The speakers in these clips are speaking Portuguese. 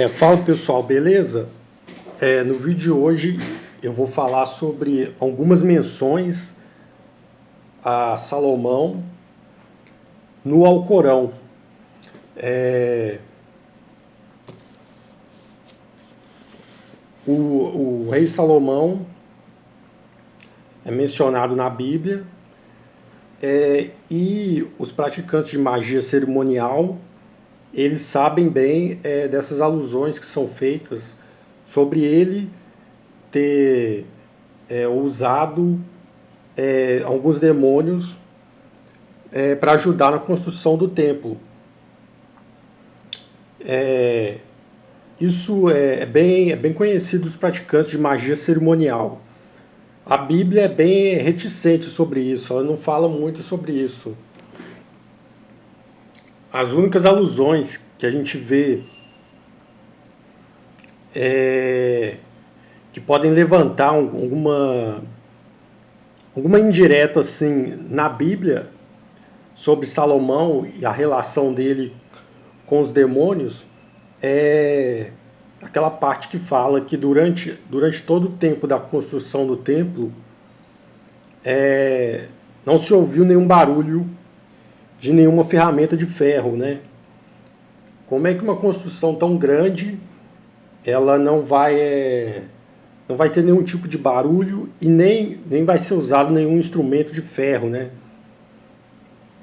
Fala pessoal, beleza? No vídeo de hoje eu vou falar sobre algumas menções a Salomão no Alcorão. O rei Salomão é mencionado na Bíblia, e os praticantes de magia cerimonial eles sabem bem dessas alusões que são feitas sobre ele ter usado alguns demônios para ajudar na construção do templo. Isso é bem conhecido dos praticantes de magia cerimonial. A Bíblia é bem reticente sobre isso, ela não fala muito sobre isso. As únicas alusões que a gente vê que podem levantar alguma indireta assim na Bíblia sobre Salomão e a relação dele com os demônios é aquela parte que fala que durante todo o tempo da construção do templo não se ouviu nenhum barulho de nenhuma ferramenta de ferro, né? Como é que uma construção tão grande ela não vai ter nenhum tipo de barulho e nem vai ser usado nenhum instrumento de ferro, né?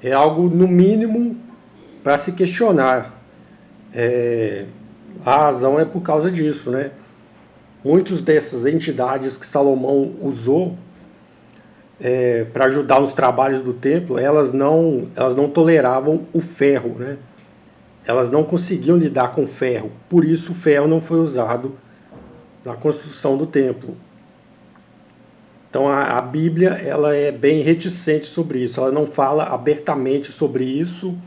É algo, no mínimo, para se questionar. A razão é por causa disso, né? Muitas dessas entidades que Salomão usou para ajudar nos trabalhos do templo, elas não toleravam o ferro, né? Elas não conseguiam lidar com ferro, por isso o ferro não foi usado na construção do templo. Então a Bíblia ela é bem reticente sobre isso, ela não fala abertamente sobre isso,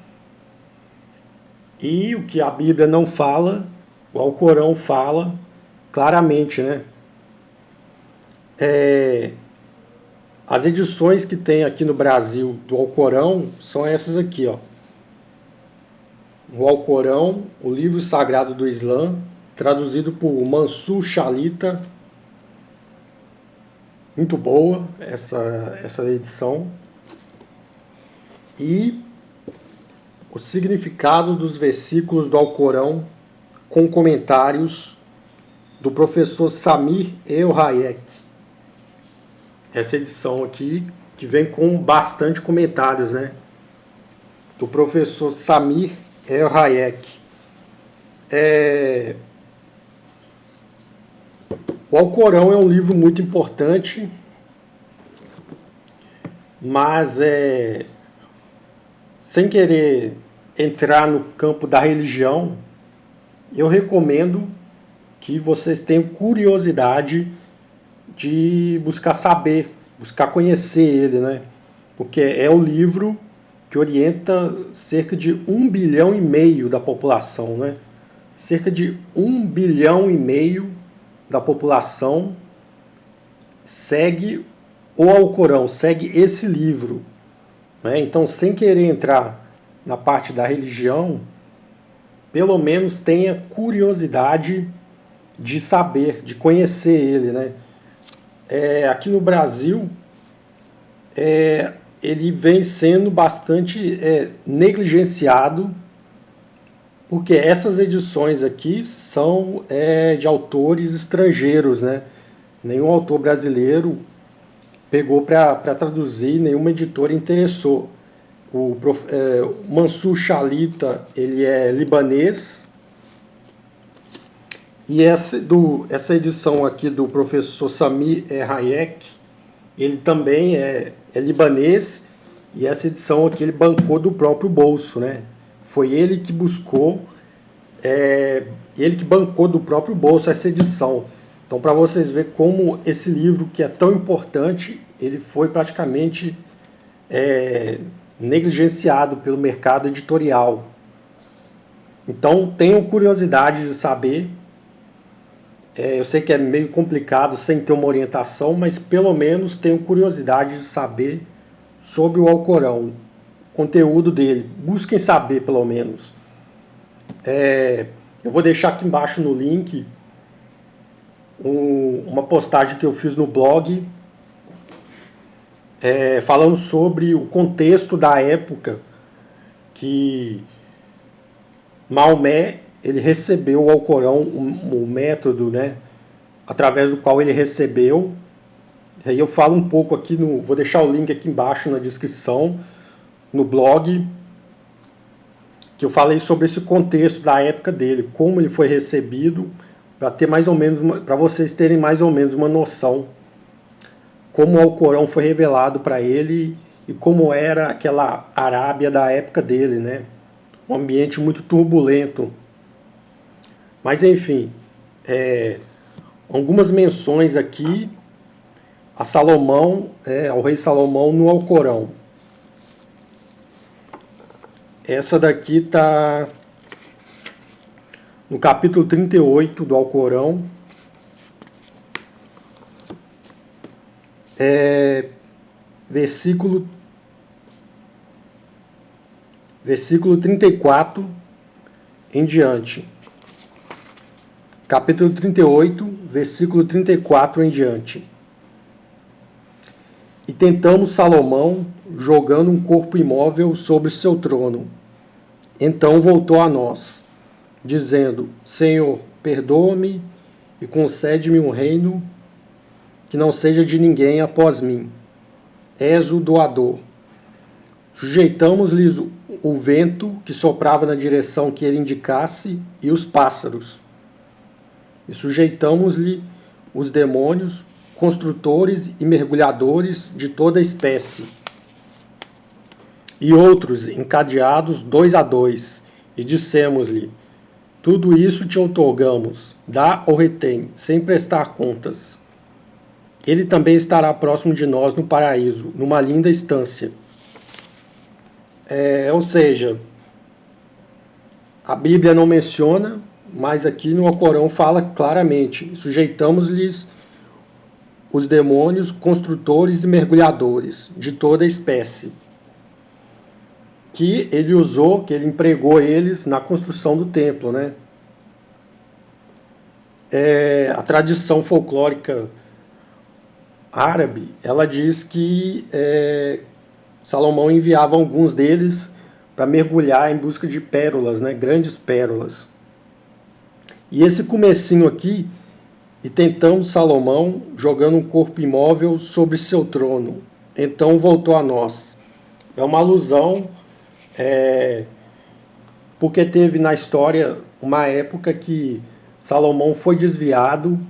e o que a Bíblia não fala, o Alcorão fala claramente, né? As edições que tem aqui no Brasil do Alcorão são essas aqui, ó. O Alcorão, o livro sagrado do Islã, traduzido por Mansur Shalita. Muito boa essa edição. E o significado dos versículos do Alcorão com comentários do professor Samir El-Hayek. Essa edição aqui que vem com bastante comentários, né? Do professor Samir El-Hayek. O Alcorão é um livro muito importante, mas sem querer entrar no campo da religião, eu recomendo que vocês tenham curiosidade de buscar saber, buscar conhecer ele, né? Porque é o livro que orienta cerca de 1,5 bilhão da população, né? Cerca de 1,5 bilhão da população segue o Alcorão, segue esse livro, né? Então, sem querer entrar na parte da religião, pelo menos tenha curiosidade de saber, de conhecer ele, né? Aqui no Brasil, ele vem sendo bastante negligenciado, porque essas edições aqui são de autores estrangeiros, né? Nenhum autor brasileiro pegou para traduzir, nenhuma editora interessou. O Mansur Shalita, ele é libanês, e essa edição aqui do professor Samir El-Hayek, ele também é libanês, e essa edição aqui ele bancou do próprio bolso, né? Foi ele que buscou, ele que bancou do próprio bolso essa edição. Então, para vocês verem como esse livro, que é tão importante, ele foi praticamente negligenciado pelo mercado editorial. Então, tenham curiosidade de saber. Eu sei que é meio complicado sem ter uma orientação, mas pelo menos tenham curiosidade de saber sobre o Alcorão, o conteúdo dele. Busquem saber, pelo menos. Eu vou deixar aqui embaixo no link uma postagem que eu fiz no blog falando sobre o contexto da época que Maomé ele recebeu o Alcorão, o método, né, através do qual ele recebeu. Aí eu falo um pouco aqui, vou deixar o link aqui embaixo na descrição, no blog, que eu falei sobre esse contexto da época dele, como ele foi recebido, para ter mais ou menos, para vocês terem mais ou menos uma noção como o Alcorão foi revelado para ele e como era aquela Arábia da época dele, né? Um ambiente muito turbulento. Mas enfim, algumas menções aqui a Salomão, ao rei Salomão no Alcorão. Essa daqui está no capítulo 38 do Alcorão. Versículo 34 em diante. Capítulo 38, versículo 34 em diante. E tentamos Salomão, jogando um corpo imóvel sobre seu trono. Então voltou a nós, dizendo: Senhor, perdoa-me e concede-me um reino que não seja de ninguém após mim. És o doador. Sujeitamos-lhes o vento que soprava na direção que ele indicasse e os pássaros. E sujeitamos-lhe os demônios, construtores e mergulhadores de toda espécie, e outros encadeados 2 a 2, e dissemos-lhe: tudo isso te outorgamos, dá ou retém, sem prestar contas. Ele também estará próximo de nós no paraíso, numa linda estância. Ou seja, a Bíblia não menciona, mas aqui no Alcorão fala claramente: sujeitamos-lhes os demônios, construtores e mergulhadores de toda espécie, que ele usou, que ele empregou eles na construção do templo, né? A tradição folclórica árabe, ela diz que Salomão enviava alguns deles para mergulhar em busca de pérolas, né? Grandes pérolas. E esse comecinho aqui, e tentamos Salomão, jogando um corpo imóvel sobre seu trono. Então voltou a nós. É uma alusão, porque teve na história uma época que Salomão foi desviado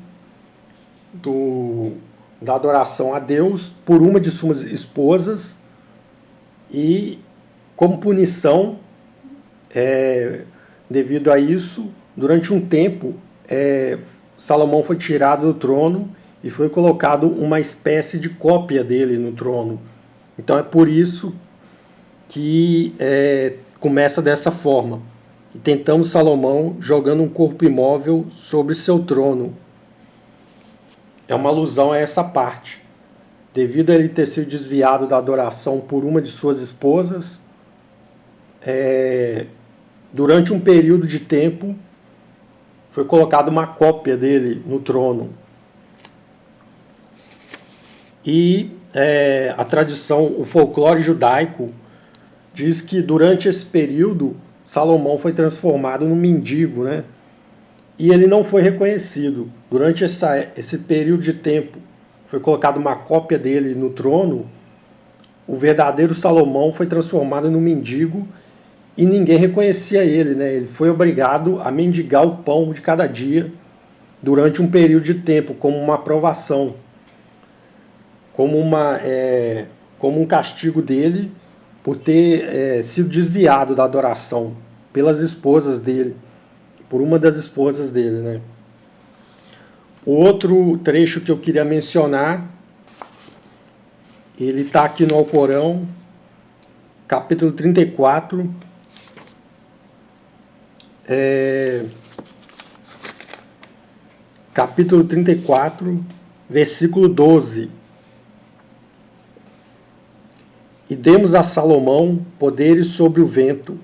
da adoração a Deus por uma de suas esposas, e como punição, devido a isso, durante um tempo, Salomão foi tirado do trono e foi colocado uma espécie de cópia dele no trono. Então é por isso que começa dessa forma. E tentamos Salomão jogando um corpo imóvel sobre seu trono. É uma alusão a essa parte. Devido a ele ter sido desviado da adoração por uma de suas esposas, durante um período de tempo, foi colocada uma cópia dele no trono. E a tradição, o folclore judaico, diz que durante esse período, Salomão foi transformado num mendigo, né? E ele não foi reconhecido. Durante esse período de tempo, foi colocada uma cópia dele no trono, o verdadeiro Salomão foi transformado num mendigo e ninguém reconhecia ele, né? Ele foi obrigado a mendigar o pão de cada dia durante um período de tempo, como uma provação, como um castigo dele por ter sido desviado da adoração pelas esposas dele, por uma das esposas dele, né? O outro trecho que eu queria mencionar, ele está aqui no Alcorão, capítulo 34, capítulo 34, versículo 12. E demos a Salomão poderes sobre o vento,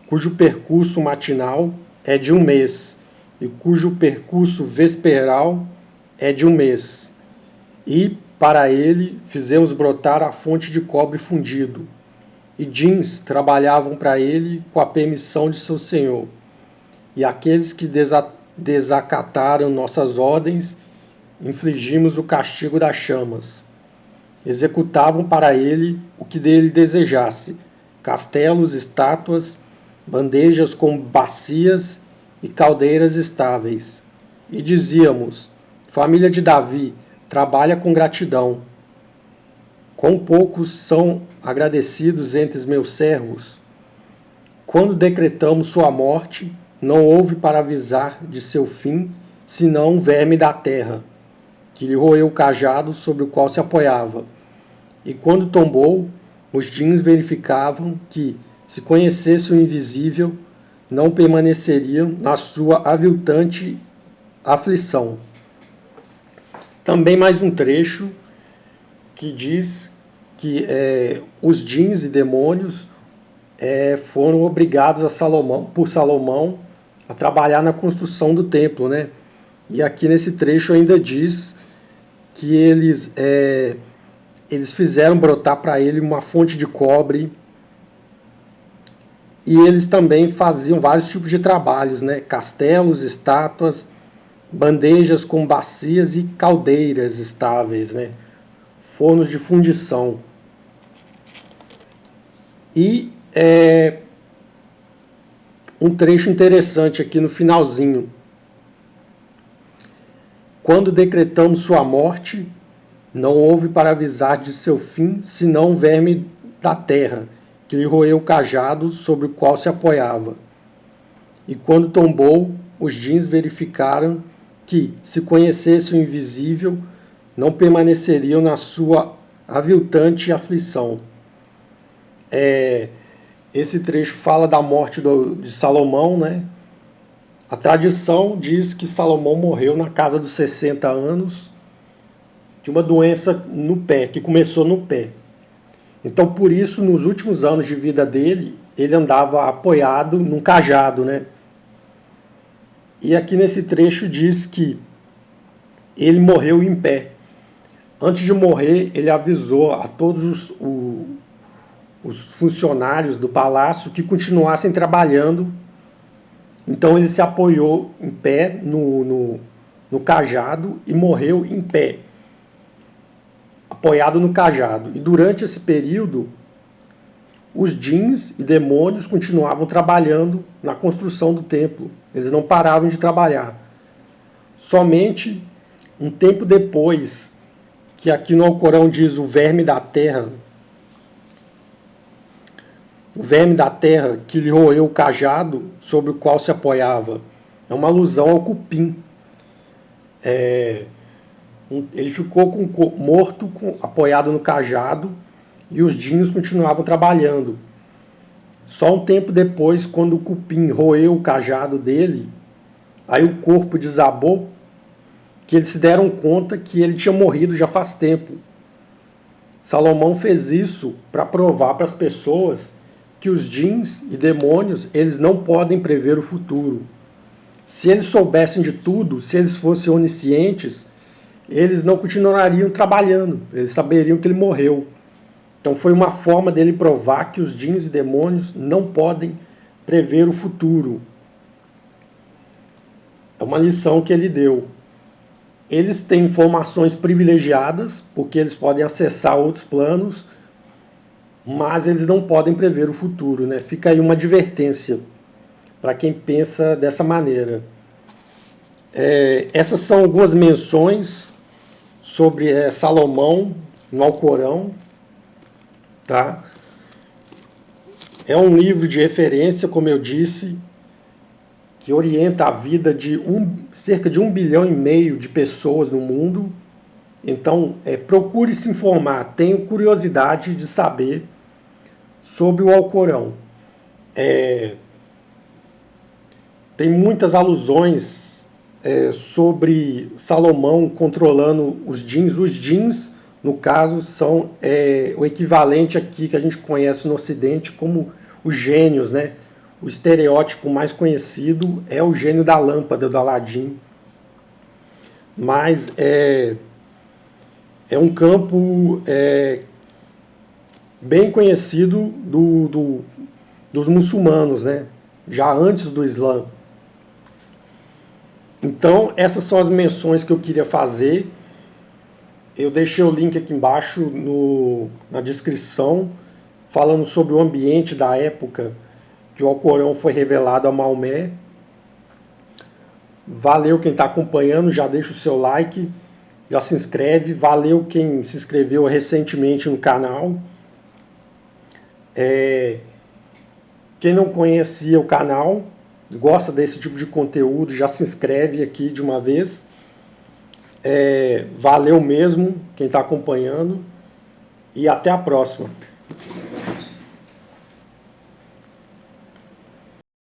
cujo percurso matinal é de 1 mês, e cujo percurso vesperal é de um mês. E, para ele, fizemos brotar a fonte de cobre fundido. E jeans trabalhavam para ele com a permissão de seu senhor. E aqueles que desacataram nossas ordens, infligimos o castigo das chamas. Executavam para ele o que dele desejasse: castelos, estátuas, bandejas com bacias e caldeiras estáveis. E dizíamos: família de Davi, trabalha com gratidão. Quão poucos são agradecidos entre os meus servos? Quando decretamos sua morte, não houve para avisar de seu fim, senão um verme da terra, que lhe roeu o cajado sobre o qual se apoiava. E quando tombou, os jeans verificavam que, se conhecesse o invisível, não permaneceriam na sua aviltante aflição. Também mais um trecho que diz que os jeans e demônios foram obrigados por Salomão a trabalhar na construção do templo, né? E aqui nesse trecho ainda diz que eles fizeram brotar para ele uma fonte de cobre, e eles também faziam vários tipos de trabalhos, né? Castelos, estátuas, bandejas com bacias e caldeiras estáveis, né? Fornos de fundição. E um trecho interessante aqui no finalzinho. Quando decretamos sua morte, não houve para avisar de seu fim, senão um verme da terra, que lhe roeu o cajado sobre o qual se apoiava. E quando tombou, os jeans verificaram que, se conhecesse o invisível, não permaneceriam na sua aviltante aflição. Esse trecho fala da morte de Salomão, né? A tradição diz que Salomão morreu na casa dos 60 anos de uma doença no pé, que começou no pé. Então, por isso, nos últimos anos de vida dele, ele andava apoiado num cajado, né? E aqui nesse trecho diz que ele morreu em pé. Antes de morrer, ele avisou a todos os funcionários do palácio que continuassem trabalhando. Então ele se apoiou em pé no cajado e morreu em pé, apoiado no cajado. E durante esse período, os jeans e demônios continuavam trabalhando na construção do templo. Eles não paravam de trabalhar. Somente um tempo depois, que aqui no Alcorão diz o verme da terra que lhe roeu o cajado sobre o qual se apoiava. É uma alusão ao cupim. Ele ficou morto, apoiado no cajado, e os jeans continuavam trabalhando. Só um tempo depois, quando o cupim roeu o cajado dele, aí o corpo desabou, que eles se deram conta que ele tinha morrido já faz tempo. Salomão fez isso para provar para as pessoas que os jeans e demônios, eles não podem prever o futuro. Se eles soubessem de tudo, se eles fossem oniscientes, eles não continuariam trabalhando, eles saberiam que ele morreu. Então foi uma forma dele provar que os jeans e demônios não podem prever o futuro. É uma lição que ele deu. Eles têm informações privilegiadas, porque eles podem acessar outros planos, mas eles não podem prever o futuro, né? Fica aí uma advertência para quem pensa dessa maneira. Essas são algumas menções sobre Salomão no Alcorão. Tá? É um livro de referência, como eu disse, que orienta a vida de cerca de 1,5 bilhão de pessoas no mundo. Então, procure se informar, tenho curiosidade de saber sobre o Alcorão. Tem muitas alusões sobre Salomão controlando os jeans. Os jeans, no caso, são o equivalente aqui que a gente conhece no Ocidente como os gênios, né? o estereótipo mais conhecido é o gênio da lâmpada do Aladim, mas é um campo bem conhecido dos muçulmanos, né? Já antes do Islã. Então, essas são as menções que eu queria fazer. Eu deixei o link aqui embaixo na descrição, falando sobre o ambiente da época que o Alcorão foi revelado a Maomé. Valeu quem está acompanhando, já deixa o seu like, já se inscreve. Valeu quem se inscreveu recentemente no canal. Quem não conhecia o canal, gosta desse tipo de conteúdo, já se inscreve aqui de uma vez. Valeu mesmo quem está acompanhando e até a próxima.